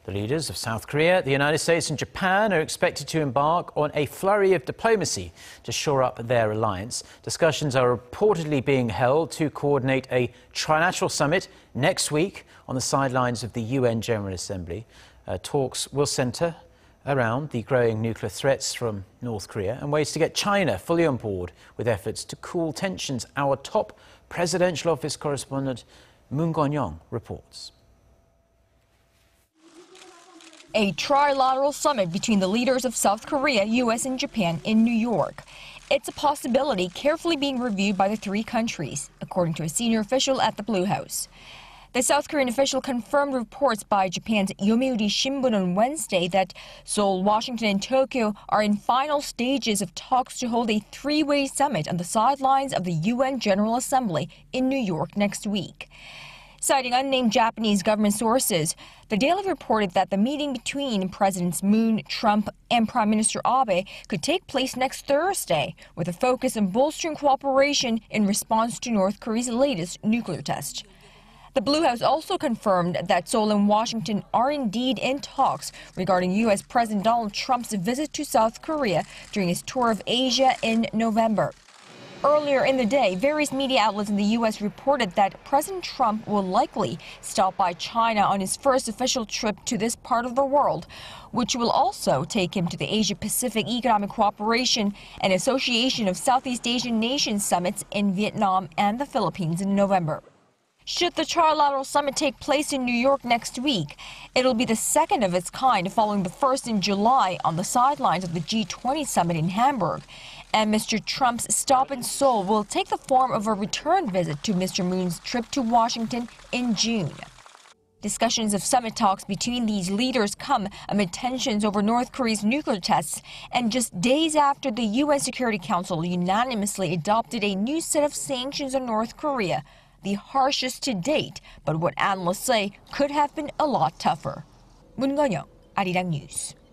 The leaders of South Korea, the United States and Japan are expected to embark on a flurry of diplomacy to shore up their alliance. Discussions are reportedly being held to coordinate a trilateral summit next week on the sidelines of the UN General Assembly. Talks will centre around the growing nuclear threats from North Korea and ways to get China fully on board with efforts to cool tensions. Our top presidential office correspondent Moon Connyoung reports. A trilateral summit between the leaders of South Korea, U.S. and Japan in New York. It's a possibility carefully being reviewed by the three countries, according to a senior official at the Blue House. The South Korean official confirmed reports by Japan's Yomiuri Shimbun on Wednesday that Seoul, Washington, and Tokyo are in final stages of talks to hold a three-way summit on the sidelines of the UN General Assembly in New York next week. Citing unnamed Japanese government sources, the Daily reported that the meeting between Presidents Moon, Trump, and Prime Minister Abe could take place next Thursday, with a focus on bolstering cooperation in response to North Korea's latest nuclear test. The Blue House also confirmed that Seoul and Washington are indeed in talks regarding U.S. President Donald Trump's visit to South Korea during his tour of Asia in November. Earlier in the day, various media outlets in the U.S. reported that President Trump will likely stop by China on his first official trip to this part of the world, which will also take him to the Asia-Pacific Economic Cooperation and Association of Southeast Asian Nations summits in Vietnam and the Philippines in November. Should the trilateral summit take place in New York next week, it'll be the second of its kind following the first in July on the sidelines of the G20 summit in Hamburg. And Mr. Trump's stop in Seoul will take the form of a return visit to Mr. Moon's trip to Washington in June. Discussions of summit talks between these leaders come amid tensions over North Korea's nuclear tests and just days after the UN Security Council unanimously adopted a new set of sanctions on North Korea, the harshest to date, but what analysts say could have been a lot tougher. Moon Connyoung, Arirang News.